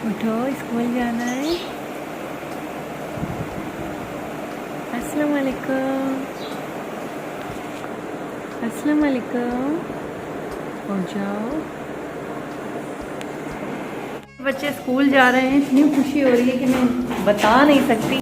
उठो, स्कूल जाना है। अस्सलाम वालेकुम। अस्सलाम वालेकुम। हो जाओ। बच्चे स्कूल जा रहे हैं, इतनी खुशी हो रही है कि मैं बता नहीं सकती।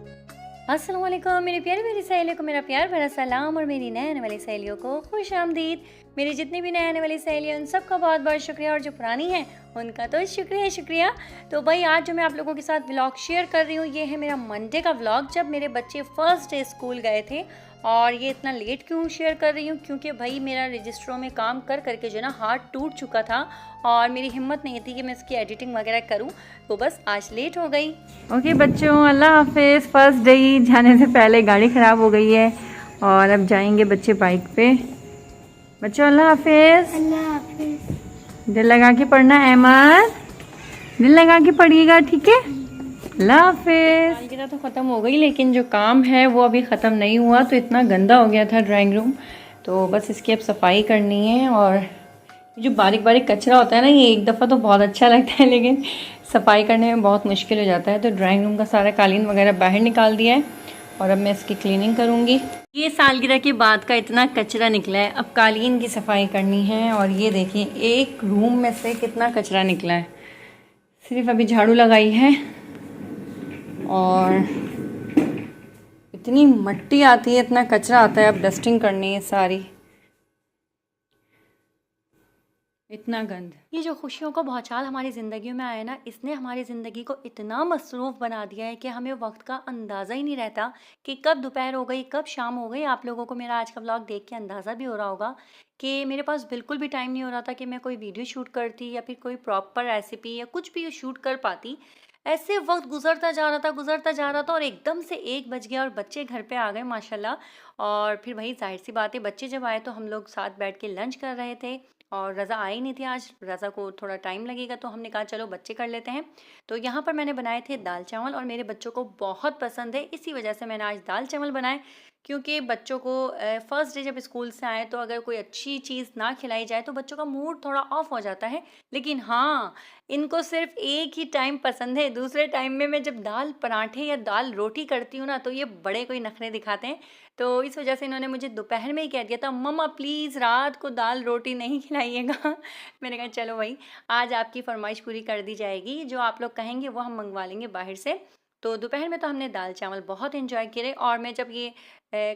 अस्सलाम वालेकुम मेरी प्यारी मेरी सहेलियों को मेरा प्यार भरा सलाम और मेरी नए आने वाली सहेलियों को खुश आमदीद। मेरी जितनी भी नए आने वाली सहेलियाँ उन सबका बहुत बहुत शुक्रिया और जो पुरानी हैं उनका तो शुक्रिया। तो भाई आज जो मैं आप लोगों के साथ व्लॉग शेयर कर रही हूँ ये है मेरा मंडे का व्लॉग जब मेरे बच्चे फर्स्ट डे स्कूल गए थे। और ये इतना लेट क्यों शेयर कर रही हूँ क्योंकि भाई मेरा रजिस्ट्रों में काम कर करके जो ना हाथ टूट चुका था और मेरी हिम्मत नहीं थी कि मैं इसकी एडिटिंग वगैरह करूँ, तो बस आज लेट हो गई। ओके बच्चों, अल्लाह हाफिज़। फर्स्ट डे ही जाने से पहले गाड़ी ख़राब हो गई है और अब जाएंगे बच्चे बाइक पे। बच्चों अल्लाह हाफिज़। अल्लाह हाफिज़। दिल लगा के पढ़ना अहमद, दिल लगा के पढ़िएगा, ठीक है। अल्लाह हाफिज़। सालगिरह तो ख़त्म हो गई लेकिन जो काम है वो अभी ख़त्म नहीं हुआ, तो इतना गंदा हो गया था ड्राइंग रूम, तो बस इसकी अब सफाई करनी है। और जो बारीक बारीक कचरा होता है ना, ये एक दफ़ा तो बहुत अच्छा लगता है लेकिन सफाई करने में बहुत मुश्किल हो जाता है। तो ड्राइंग रूम का सारा कालीन वगैरह बाहर निकाल दिया है और अब मैं इसकी क्लीनिंग करूँगी। ये सालगिरह के बाद का इतना कचरा निकला है, अब कालीन की सफाई करनी है। और ये देखिए एक रूम में से कितना कचरा निकला है, सिर्फ अभी झाड़ू लगाई है और इतनी मट्टी आती है, इतना कचरा आता है, अब डस्टिंग करनी है सारी, इतना गंद। ये जो खुशियों का भौचाल हमारी ज़िंदगियों में आया ना, इसने हमारी ज़िंदगी को इतना मसरूफ़ बना दिया है कि हमें वक्त का अंदाज़ा ही नहीं रहता कि कब दोपहर हो गई कब शाम हो गई। आप लोगों को मेरा आज का व्लॉग देख के अंदाज़ा भी हो रहा होगा कि मेरे पास बिल्कुल भी टाइम नहीं हो रहा था कि मैं कोई वीडियो शूट करती या फिर कोई प्रॉपर रेसिपी या कुछ भी शूट कर पाती। ऐसे वक्त गुजरता जा रहा था और एकदम से 1 बज गया और बच्चे घर पे आ गए माशाल्लाह। और फिर वही जाहिर सी बात है, बच्चे जब आए तो हम लोग साथ बैठ के लंच कर रहे थे और रज़ा आई नहीं थी आज, रज़ा को थोड़ा टाइम लगेगा तो हमने कहा चलो बच्चे कर लेते हैं। तो यहाँ पर मैंने बनाए थे दाल चावल और मेरे बच्चों को बहुत पसंद है, इसी वजह से मैंने आज दाल चावल बनाए। क्योंकि बच्चों को फर्स्ट डे जब स्कूल से आए तो अगर कोई अच्छी चीज़ ना खिलाई जाए तो बच्चों का मूड थोड़ा ऑफ हो जाता है। लेकिन हाँ, इनको सिर्फ एक ही टाइम पसंद है, दूसरे टाइम में मैं जब दाल पराठे या दाल रोटी करती हूँ ना तो ये बड़े कोई नखरे दिखाते हैं। तो इस वजह से इन्होंने मुझे दोपहर में ही कह दिया था, मम्मा प्लीज़ रात को दाल रोटी नहीं खिलाइएगा। मैंने कहा चलो भाई, आज आपकी फरमाइश पूरी कर दी जाएगी, जो आप लोग कहेंगे वो हम मंगवा लेंगे बाहर से। तो दोपहर में तो हमने दाल चावल बहुत एंजॉय करे। और मैं जब ये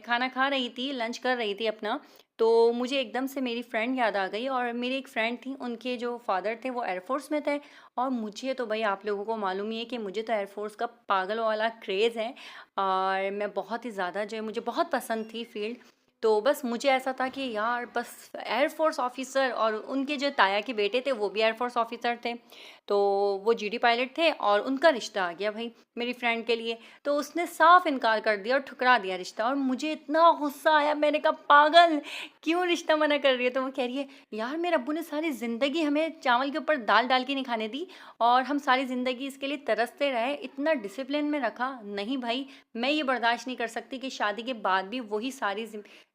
खाना खा रही थी, लंच कर रही थी अपना, तो मुझे एकदम से मेरी फ्रेंड याद आ गई। और मेरी एक फ्रेंड थी, उनके जो फादर थे वो एयरफोर्स में थे। और मुझे तो भाई आप लोगों को मालूम ही है कि मुझे तो एयरफोर्स का पागल वाला क्रेज़ है और मैं बहुत ही ज़्यादा जो है मुझे बहुत पसंद थी फील्ड। तो बस मुझे ऐसा था कि यार बस एयरफोर्स ऑफिसर, और उनके जो ताया के बेटे थे वो भी एयरफोर्स ऑफिसर थे, तो वो जीडी पायलट थे और उनका रिश्ता आ गया भाई मेरी फ्रेंड के लिए। तो उसने साफ इनकार कर दिया और ठुकरा दिया रिश्ता, और मुझे इतना गुस्सा आया। मैंने कहा पागल, क्यों रिश्ता मना कर रही है? तो वो कह रही है यार मेरे अब्बू ने सारी ज़िंदगी हमें चावल के ऊपर दाल डाल के नहीं खाने दी और हम सारी ज़िंदगी इसके लिए तरसते रहे, इतना डिसिप्लिन में रखा। नहीं भाई, मैं ये बर्दाश्त नहीं कर सकती कि शादी के बाद भी वही सारी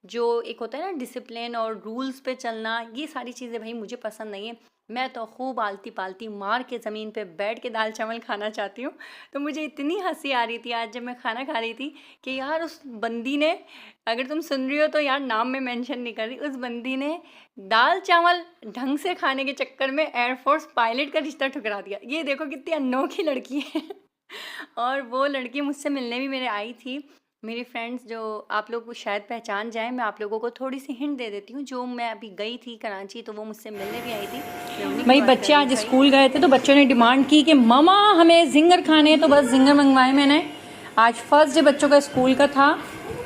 जो एक होता है ना डिसिप्लिन और रूल्स पे चलना, ये सारी चीज़ें भाई मुझे पसंद नहीं है। मैं तो खूब आलती पालती मार के ज़मीन पे बैठ के दाल चावल खाना चाहती हूँ। तो मुझे इतनी हंसी आ रही थी आज जब मैं खाना खा रही थी कि यार उस बंदी ने, अगर तुम सुन रही हो तो यार नाम में मेंशन नहीं कर रही, उस बंदी ने दाल चावल ढंग से खाने के चक्कर में एयरफोर्स पायलट का रिश्ता ठुकरा दिया। ये देखो कितनी अनोखी लड़की है। और वो लड़की मुझसे मिलने भी मेरे आई थी। मेरी फ्रेंड्स जो आप लोग को शायद पहचान जाए, मैं आप लोगों को थोड़ी सी हिंट दे देती हूँ। जो मैं अभी गई थी कराची तो वो मुझसे मिलने भी आई थी। मैं उन्हीं की भाई बात कर बच्चे रही हूँ आज भाई। स्कूल गए थे तो बच्चों ने डिमांड की कि मामा हमें जिंगर खाने हैं, तो बस जिंगर मंगवाए मैंने। आज फर्स्ट डे बच्चों का स्कूल का था,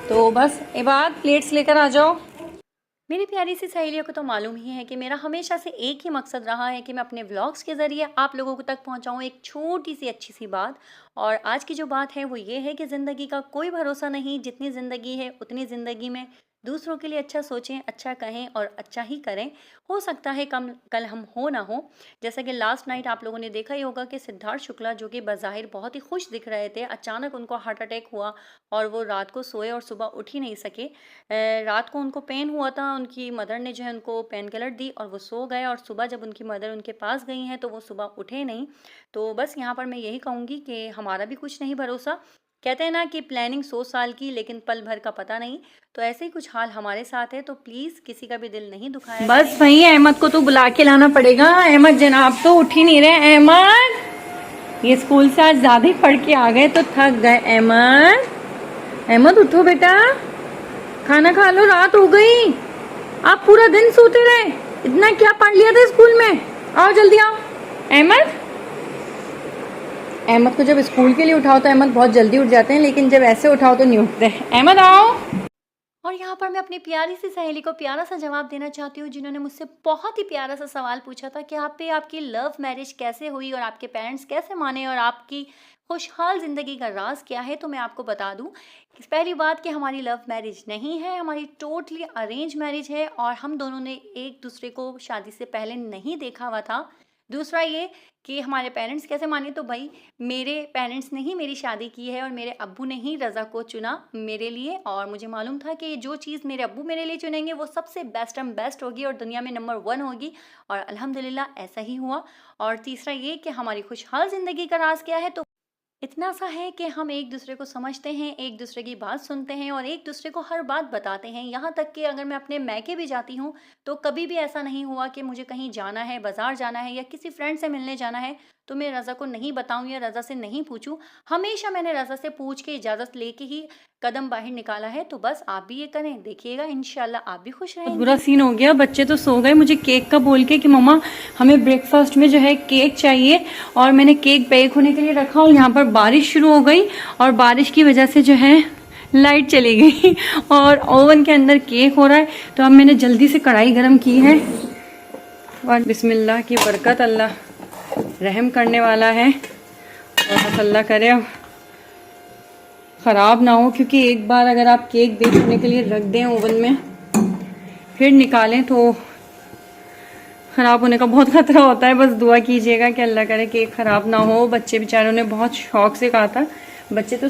तो बस इबाद प्लेट्स लेकर आ जाओ। मेरी प्यारी सी सहेलियों को तो मालूम ही है कि मेरा हमेशा से एक ही मकसद रहा है कि मैं अपने व्लॉग्स के ज़रिए आप लोगों को तक पहुंचाऊं एक छोटी सी अच्छी सी बात। और आज की जो बात है वो ये है कि ज़िंदगी का कोई भरोसा नहीं, जितनी ज़िंदगी है उतनी ज़िंदगी में दूसरों के लिए अच्छा सोचें, अच्छा कहें और अच्छा ही करें। हो सकता है कल हम हो ना हो। जैसा कि लास्ट नाइट आप लोगों ने देखा ही होगा कि सिद्धार्थ शुक्ला जो कि बज़ाहिर बहुत ही खुश दिख रहे थे, अचानक उनको हार्ट अटैक हुआ और वो रात को सोए और सुबह उठ ही नहीं सके। रात को उनको पेन हुआ था, उनकी मदर ने जो है उनको पेन किलर दी और वो सो गए, और सुबह जब उनकी मदर उनके पास गई हैं तो वो सुबह उठे नहीं। तो बस यहाँ पर मैं यही कहूँगी कि हमारा भी कुछ नहीं भरोसा। कहते हैं ना कि प्लानिंग 100 साल की लेकिन पल भर का पता नहीं। तो ऐसे ही कुछ हाल हमारे साथ है, तो प्लीज़ किसी का भी दिल नहीं दुखाया बस करें। वही अहमद को तो बुला के लाना पड़ेगा। अहमद जनाब तो उठ ही नहीं रहे। अहमद, ये स्कूल से आज ज्यादा ही पढ़ के आ गए तो थक गए। अहमद, अहमद उठो बेटा, खाना खा लो, रात हो गई। आप पूरा दिन सोते रहे, इतना क्या पढ़ लिया था स्कूल में? आओ जल्दी आओ। अहमद, अहमद को जब स्कूल के लिए उठाओ तो अहमद बहुत जल्दी उठ जाते हैं, लेकिन जब ऐसे उठाओ तो नहीं उठते। अहमद आओ। और यहाँ पर मैं अपनी प्यारी सी सहेली को प्यारा सा जवाब देना चाहती हूँ, जिन्होंने मुझसे बहुत ही प्यारा सा सवाल पूछा था कि आप पे आपकी लव मैरिज कैसे हुई और आपके पेरेंट्स कैसे माने और आपकी खुशहाल ज़िंदगी का राज क्या है। तो मैं आपको बता दूं कि पहली बात कि हमारी लव मैरिज नहीं है, हमारी टोटली अरेंज मैरिज है और हम दोनों ने एक दूसरे को शादी से पहले नहीं देखा हुआ था। दूसरा ये कि हमारे पेरेंट्स कैसे माने, तो भाई मेरे पेरेंट्स ने ही मेरी शादी की है और मेरे अब्बू ने ही रज़ा को चुना मेरे लिए, और मुझे मालूम था कि जो चीज़ मेरे अब्बू मेरे लिए चुनेंगे वो सबसे बेस्ट एंड बेस्ट होगी और दुनिया में नंबर 1 होगी, और अल्हम्दुलिल्लाह ऐसा ही हुआ। और तीसरा ये कि हमारी खुशहाल ज़िंदगी का राज क्या है, तो इतना सा है कि हम एक दूसरे को समझते हैं, एक दूसरे की बात सुनते हैं और एक दूसरे को हर बात बताते हैं। यहाँ तक कि अगर मैं अपने मैके भी जाती हूँ तो कभी भी ऐसा नहीं हुआ कि मुझे कहीं जाना है, बाजार जाना है या किसी फ्रेंड से मिलने जाना है तो मैं रज़ा को नहीं बताऊँ या रज़ा से नहीं पूछूँ। हमेशा मैंने रज़ा से पूछ के इजाज़त लेके ही कदम बाहर निकाला है। तो बस आप भी ये करें, देखिएगा इंशाल्लाह आप भी खुश बहुत रहेंगे। बुरा सीन हो गया। बच्चे तो सो गए, मुझे केक का बोल के कि मम्मा हमें ब्रेकफास्ट में जो है केक चाहिए, और मैंने केक बेक होने के लिए रखा और यहाँ पर बारिश शुरू हो गई और बारिश की वजह से जो है लाइट चली गई और ओवन के अंदर केक हो रहा है। तो अब मैंने जल्दी से कढ़ाई गरम की है और बिस्मिल्लाह की बरकत, अल्लाह रहम करने वाला है और बस अल्लाह करे अब ख़राब ना हो, क्योंकि एक बार अगर आप केक बेक होने के लिए रख दें ओवन में फिर निकालें तो ख़राब होने का बहुत ख़तरा होता है। बस दुआ कीजिएगा कि अल्लाह करे केक ख़राब ना हो। बच्चे बेचारों ने बहुत शौक से कहा था। बच्चे तो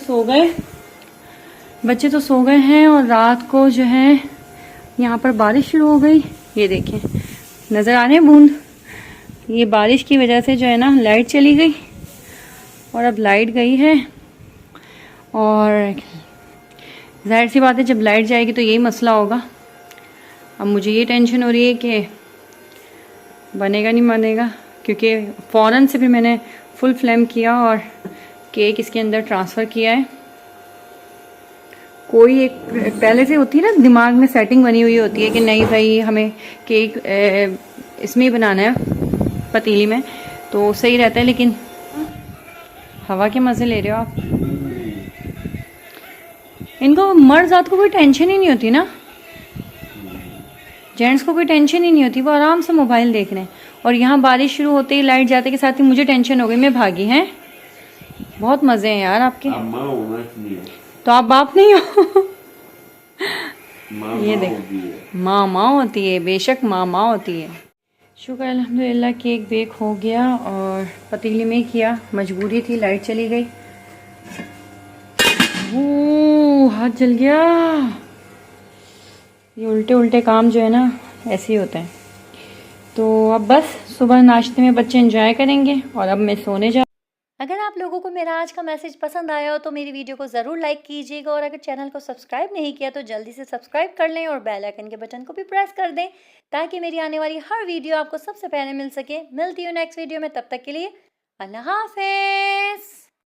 सो गए हैं और रात को जो है यहाँ पर बारिश शुरू हो गई। ये देखें, नज़र आ रहे हैं बूंद। ये बारिश की वजह से जो है ना लाइट चली गई और अब लाइट गई है, और जाहिर सी बात है जब लाइट जाएगी तो यही मसला होगा। अब मुझे ये टेंशन हो रही है कि बनेगा नहीं बनेगा, क्योंकि फ़ौरन से भी मैंने फुल फ्लेम किया और केक इसके अंदर ट्रांसफ़र किया है। कोई एक पहले से होती है ना, दिमाग में सेटिंग बनी हुई होती है कि नहीं भाई हमें केक इसमें ही बनाना है, पतीली में, तो सही रहता है। लेकिन हवा के मज़े ले रहे हो आप। इनको मर्द ज़ात को कोई टेंशन ही नहीं होती ना, जेंट्स को कोई टेंशन ही नहीं होती, वो आराम से मोबाइल देख रहे हैं। और यहाँ बारिश शुरू होते ही लाइट जाते के साथ ही मुझे टेंशन हो गई, मैं भागी। हैं बहुत मज़े हैं यार आपके। तो आप बाप नहीं हो। ये देख, माँ होती है, बेशक माँ होती है। शुक्र अल्हम्दुलिल्लाह केक बेक हो गया और पतीली में ही किया, मजबूरी थी, लाइट चली गई। वो हाथ जल गया। ये उल्टे उल्टे काम जो है ना ऐसे ही होते हैं। तो अब बस सुबह नाश्ते में बच्चे एंजॉय करेंगे और अब मैं सोने जा। अगर आप लोगों को मेरा आज का मैसेज पसंद आया हो तो मेरी वीडियो को ज़रूर लाइक कीजिएगा, और अगर चैनल को सब्सक्राइब नहीं किया तो जल्दी से सब्सक्राइब कर लें और बेल आइकन के बटन को भी प्रेस कर दें ताकि मेरी आने वाली हर वीडियो आपको सबसे पहले मिल सके। मिलती हूँ नेक्स्ट वीडियो में, तब तक के लिए अल्लाह हाफिज़।